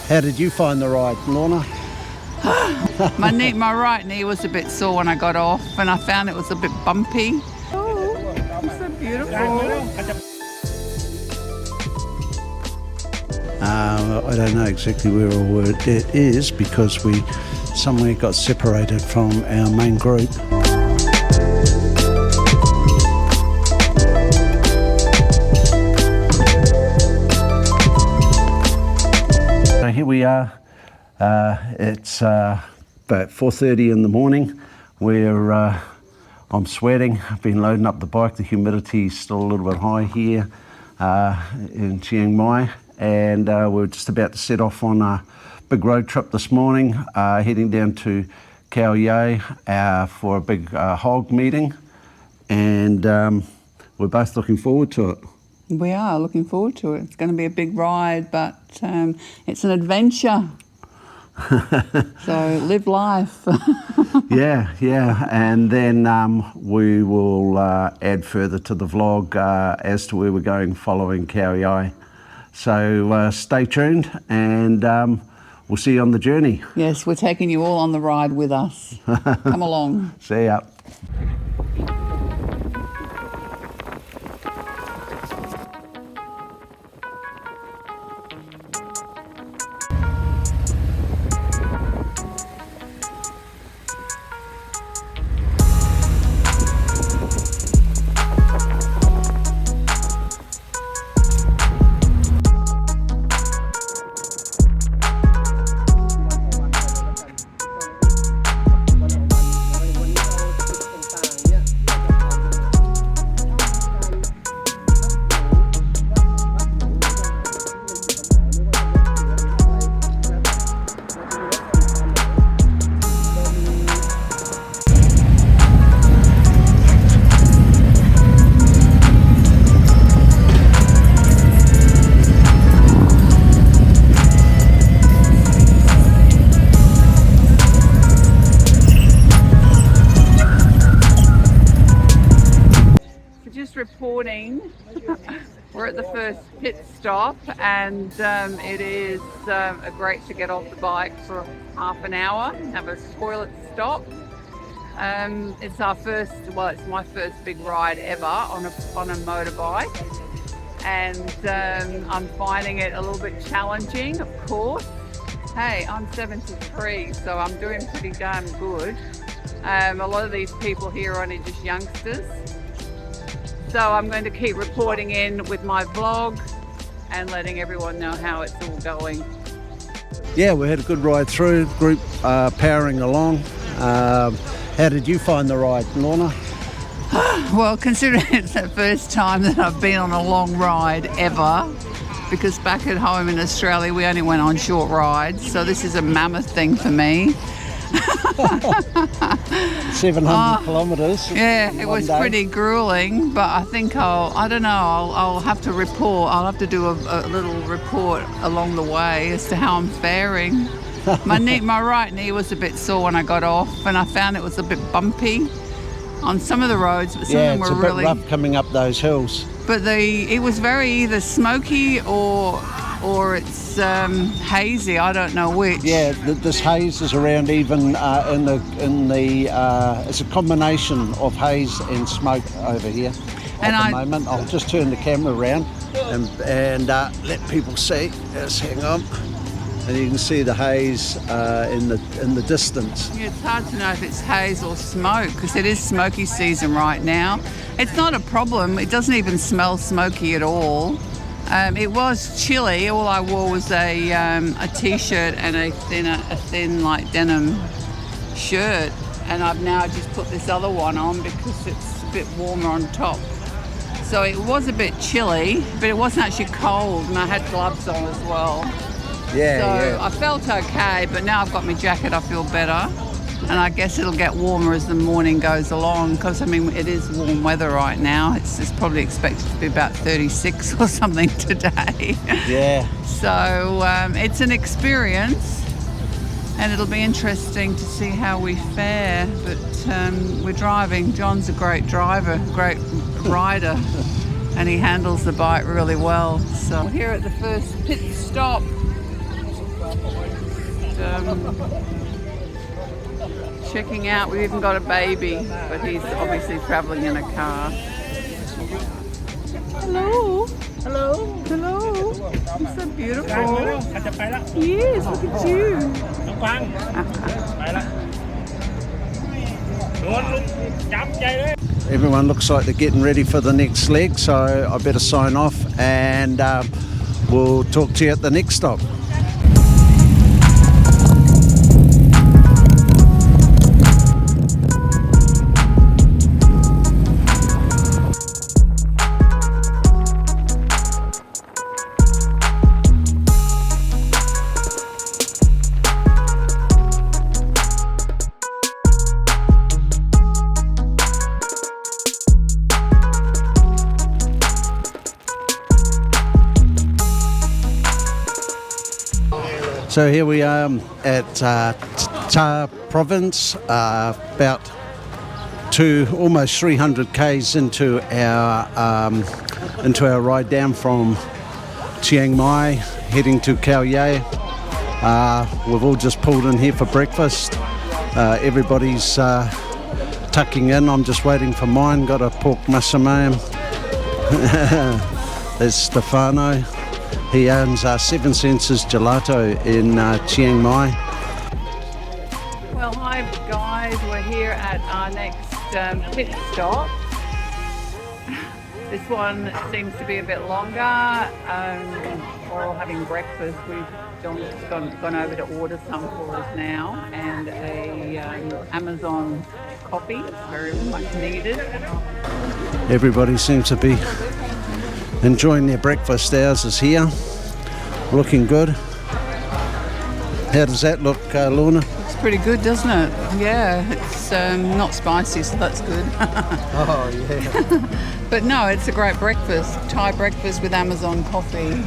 How did you find the ride, Lorna? My right knee was a bit sore when I got off, and I found it was a bit bumpy. Oh, it's so beautiful. I don't know exactly where it is because we somewhere got separated from our main group. So here we are. It's about 4:30 in the morning. I'm sweating. I've been loading up the bike. The humidity's still a little bit high here in Chiang Mai, and we're just about to set off on a big road trip this morning, heading down to Khao Yai for a big H.O.G meeting, and we're both looking forward to it. We are looking forward to it. It's going to be a big ride, but it's an adventure. So live life. yeah, and then we will add further to the vlog as to where we're going following Khao Yai. So stay tuned, and we'll see you on the journey. Yes, we're taking you all on the ride with us. Come along. See ya. Reporting. We're at the first pit stop, and it is great to get off the bike for half an hour, have a toilet stop. It's my first big ride ever on a motorbike, and I'm finding it a little bit challenging, of course. Hey, I'm 73, so I'm doing pretty damn good. A lot of these people here are only just youngsters. So I'm going to keep reporting in with my vlog and letting everyone know how it's all going. Yeah, we had a good ride through, group powering along. How did you find the ride, Lorna? Well, considering it's the first time that I've been on a long ride ever, because back at home in Australia we only went on short rides, so this is a mammoth thing for me. 700 kilometres. Yeah, it was pretty grueling, but I think I'll have to report. I'll have to do a little report along the way as to how I'm faring. My right knee was a bit sore when I got off, and I found it was a bit bumpy on some of the roads, but some of them were really rough coming up those hills. But it was very either smoky or it's hazy. I don't know which. Yeah, this haze is around even in the. It's a combination of haze and smoke over here at the moment. I'll just turn the camera around and let people see. Just hang on, and you can see the haze in the distance. Yeah, it's hard to know if it's haze or smoke because it is smoky season right now. It's not a problem. It doesn't even smell smoky at all. It was chilly. All I wore was a t-shirt and a thin like denim shirt, and I've now just put this other one on because it's a bit warmer on top. So it was a bit chilly, but it wasn't actually cold, and I had gloves on as well. So I felt okay, but now I've got my jacket, I feel better. And I guess it'll get warmer as the morning goes along because, I mean, it is warm weather right now. It's probably expected to be about 36 or something today. Yeah. So it's an experience, and it'll be interesting to see how we fare. But we're driving. John's a great driver, great rider, and he handles the bike really well. So we're here at the first pit stop. checking out. We've even got a baby, but he's obviously travelling in a car. Hello. Hello. Hello. You're so beautiful. Yes, look at you. Everyone looks like they're getting ready for the next leg, so I better sign off, and we'll talk to you at the next stop. So here we are at Ta province, about almost 300 k's into our ride down from Chiang Mai, heading to Khao Yai. We've all just pulled in here for breakfast. Everybody's tucking in. I'm just waiting for mine. Got a pork masamam. There's Stefano. He owns Seven Senses Gelato in Chiang Mai. Well, hi guys, we're here at our next pit stop. This one seems to be a bit longer. We're all having breakfast. We've gone over to order some for us now, and a Amazon coffee, very much needed. Everybody seems to be enjoying their breakfast. Ours is here, looking good. How does that look, Lorna? It's pretty good, doesn't it? Yeah, it's not spicy, so that's good. Oh, yeah. But no, it's a great breakfast. Thai breakfast with Amazon coffee.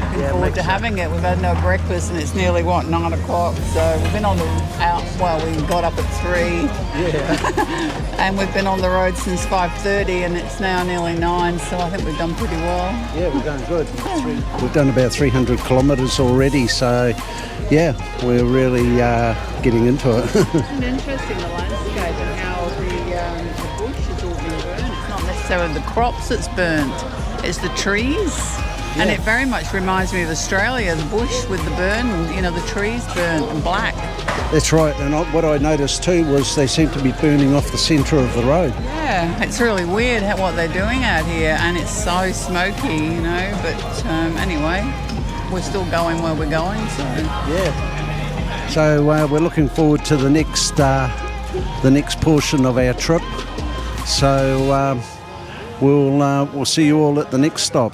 Looking forward to having it. We've had no breakfast and it's nearly, 9 o'clock. So we've been on we got up at 3. Yeah. And we've been on the road since 5:30 and it's now nearly 9. So I think we've done pretty well. Yeah, we're going good. We've done about 300 kilometres already. So yeah, we're really getting into it. It's interesting, the landscape and how the bush has all been burnt. It's not necessarily the crops that's burnt, it's the trees. Yeah. And it very much reminds me of Australia, the bush with the burn, the trees burnt and black. That's right, and what I noticed too was they seem to be burning off the centre of the road. Yeah, it's really weird what they're doing out here, and it's so smoky, but anyway, we're still going where we're going, so. Yeah. So we're looking forward to the next portion of our trip. So we'll see you all at the next stop.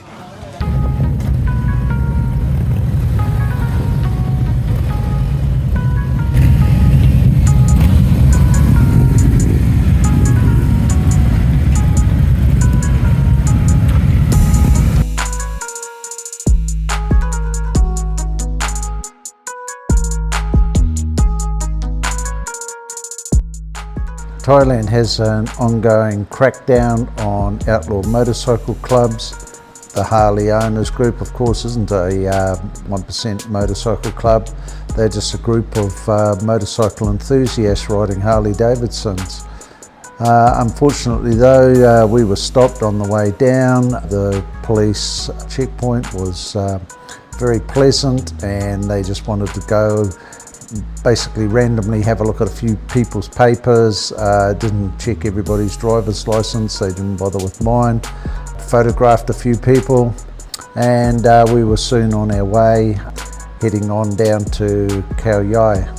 Thailand has an ongoing crackdown on outlaw motorcycle clubs. The Harley owners group, of course, isn't a 1% motorcycle club. They're just a group of motorcycle enthusiasts riding Harley Davidsons. Unfortunately though, we were stopped on the way down. The police checkpoint was very pleasant and they just wanted to go basically randomly have a look at a few people's papers, didn't check everybody's driver's license, they didn't bother with mine, photographed a few people, and we were soon on our way, heading on down to Khao Yai.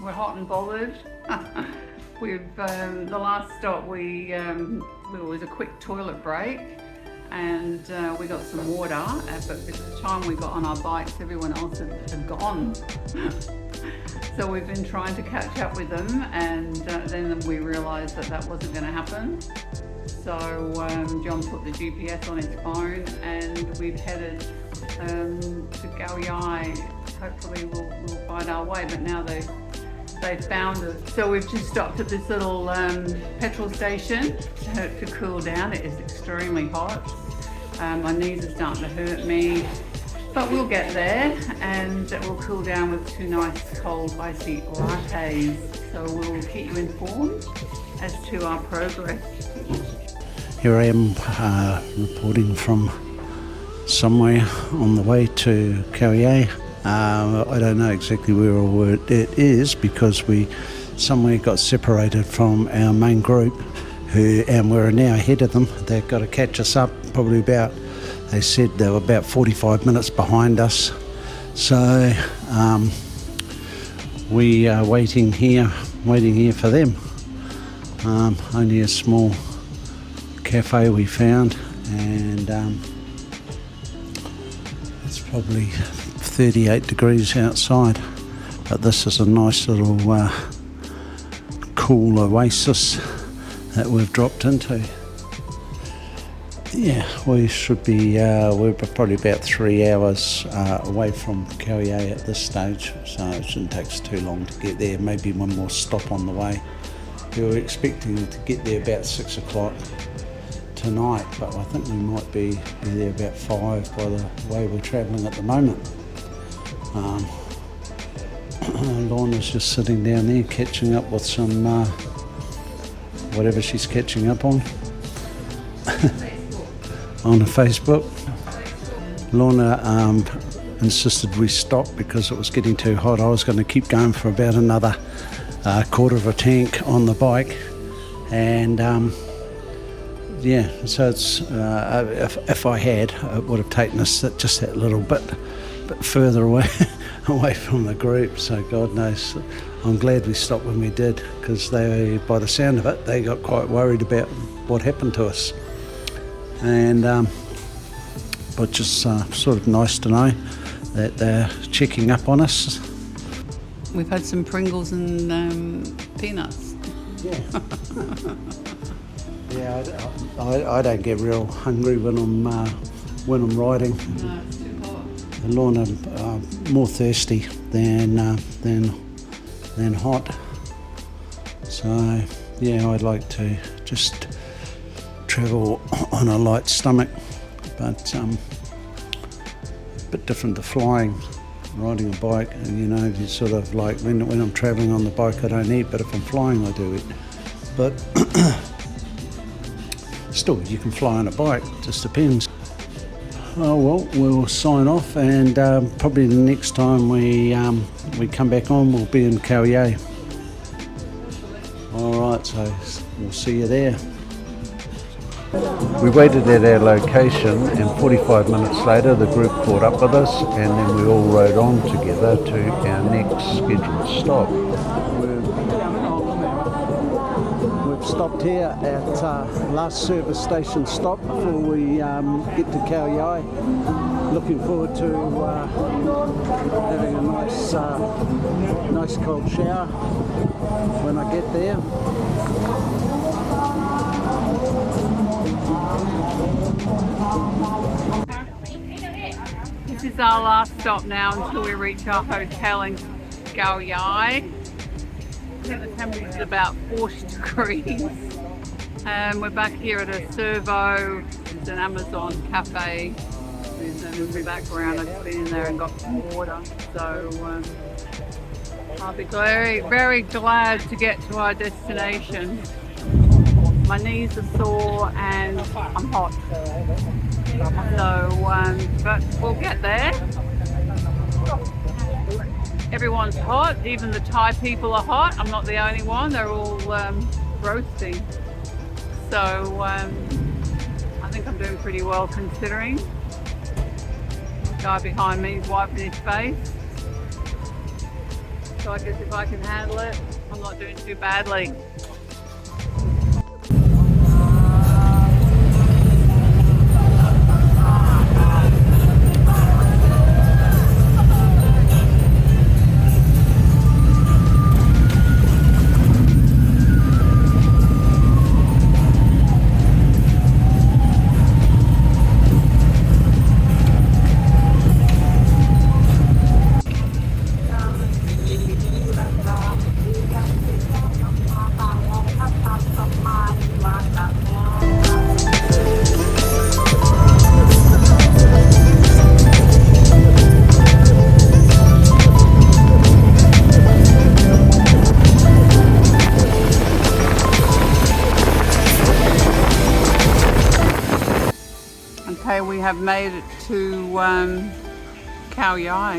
We're hot and bothered. We've the last stop it was a quick toilet break, and we got some water. But by the time we got on our bikes, everyone else had gone. So we've been trying to catch up with them, and then we realised that wasn't going to happen. So John put the GPS on his phone and we've headed to Khao Yai. Hopefully we'll find our way, but now they've found us. So we've just stopped at this little petrol station to cool down. It is extremely hot. My knees are starting to hurt me, but we'll get there and we'll cool down with 2 nice cold icy lattes. So we'll keep you informed as to our progress. Here I am reporting from somewhere on the way to Khao Yai. I don't know exactly where it is because we somewhere got separated from our main group and we're now ahead of them. They've got to catch us up probably they said they were about 45 minutes behind us. So we are waiting here for them. Only a small cafe we found, and it's probably 38 degrees outside, but this is a nice little cool oasis that we've dropped into. Yeah, we should be we're probably about 3 hours away from Khao Yai at this stage, so it shouldn't take us too long to get there. Maybe one more stop on the way. We were expecting to get there about 6 o'clock tonight, but I think we might be there about 5 by the way we're travelling at the moment. Lorna's just sitting down there catching up with some whatever she's catching up on on Facebook. Lorna insisted we stop because it was getting too hot. I was going to keep going for about another quarter of a tank on the bike, and yeah, so it's if I had, it would have taken us just that little bit further away away from the group. So God knows, I'm glad we stopped when we did, because they, by the sound of it, they got quite worried about what happened to us. And but just sort of nice to know that they're checking up on us. We've had some Pringles and peanuts. Yeah. Yeah, I don't get real hungry when I'm riding. No, it's too hot. Lorna more thirsty than hot. So yeah, I'd like to just travel on a light stomach, but a bit different to flying. Riding a bike, and you know, you sort of like when I'm travelling on the bike I don't eat, but if I'm flying I do eat. But still, you can fly on a bike, just depends. Oh well, we'll sign off, and probably the next time we come back on, we'll be in Khao Yai. Alright, so we'll see you there. We waited at our location, and 45 minutes later the group caught up with us, and then we all rode on together to our next scheduled stop. We've stopped here at last service station stop before we get to Khao Yai. Looking forward to having a nice cold shower when I get there. This is our last stop now until we reach our hotel in Khao Yai. I think the temperature is about 40 degrees. We're back here at a servo. It's an Amazon cafe. There's in the background. I've been in there and got some water. So I'll be very, very glad to get to our destination. My knees are sore and I'm hot. So, but we'll get there. Everyone's hot, even the Thai people are hot. I'm not the only one, they're all roasting. So I think I'm doing pretty well considering. The guy behind me is wiping his face. So I guess if I can handle it, I'm not doing too badly. Okay, we have made it to Khao Yai.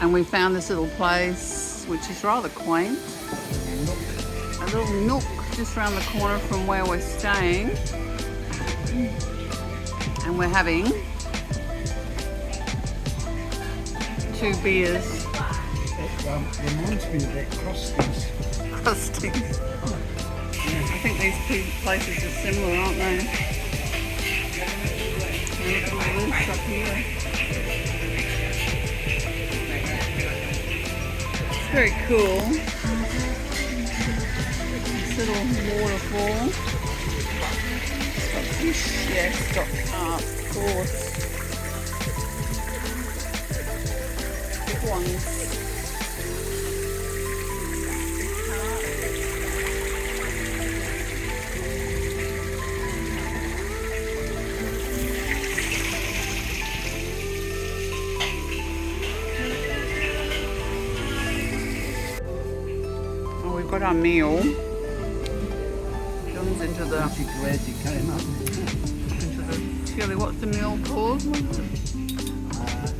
And we found this little place, which is rather quaint. A little nook just around the corner from where we're staying. And we're having 2 beers. It reminds me of that crusties. Crusties. I think these places are similar, aren't they? Look at all this up here. It's very cool. This little waterfall. It's got fish, yeah, it's got carp, of course. Big ones. We've got our meal. John's into the Glad you came up. chili. What's the meal called?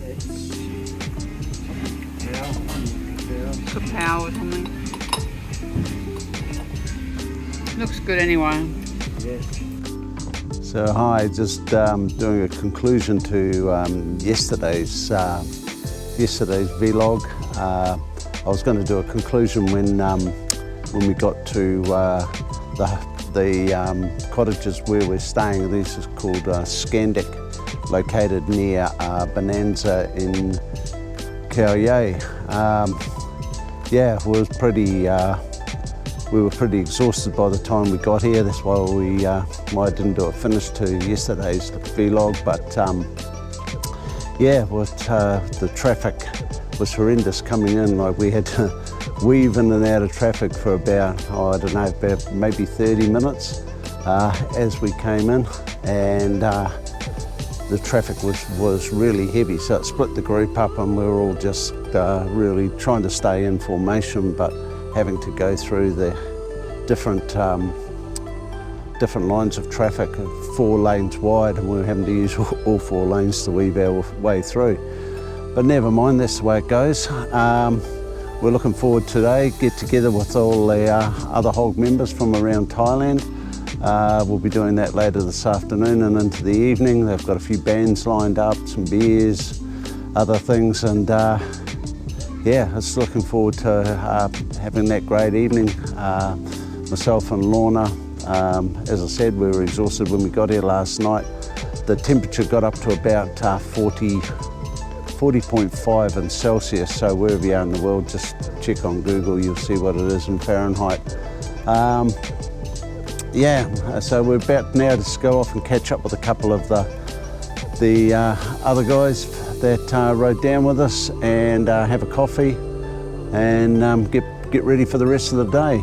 It's Kapow or something. Looks good anyway. yeah. So hi, just doing a conclusion to yesterday's vlog. I was going to do a conclusion when we got to the cottages where we're staying. This is called Scandic, located near Bonanza in Khao Yai. Yeah, it was pretty. We were pretty exhausted by the time we got here. That's why I didn't do a finish to yesterday's vlog. But yeah, the traffic was horrendous coming in. Like, we had to weave in and out of traffic for about, I don't know, about maybe 30 minutes as we came in, and the traffic was really heavy. So it split the group up, and we were all just really trying to stay in formation, but having to go through the different lines of traffic, 4 lanes wide, and we were having to use all 4 lanes to weave our way through. But never mind, that's the way it goes. We're looking forward today, get together with all the other H.O.G members from around Thailand. We'll be doing that later this afternoon and into the evening. They've got a few bands lined up, some beers, other things, and yeah, just looking forward to having that great evening. Myself and Lorna, as I said, we were exhausted when we got here last night. The temperature got up to about 40.5 in Celsius, so wherever you are in the world, just check on Google, you'll see what it is in Fahrenheit. Yeah, so we're about now to just go off and catch up with a couple of the other guys that rode down with us, and have a coffee and get ready for the rest of the day.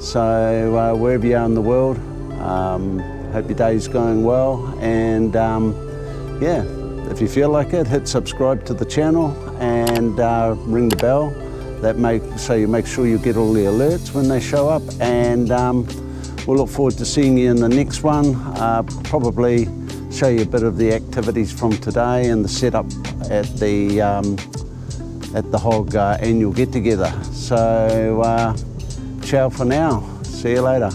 So wherever you are in the world, hope your day's going well, and yeah, if you feel like it, hit subscribe to the channel and ring the bell. So you make sure you get all the alerts when they show up, and we'll look forward to seeing you in the next one. Probably show you a bit of the activities from today and the setup at the H.O.G annual get together. So ciao for now, see you later.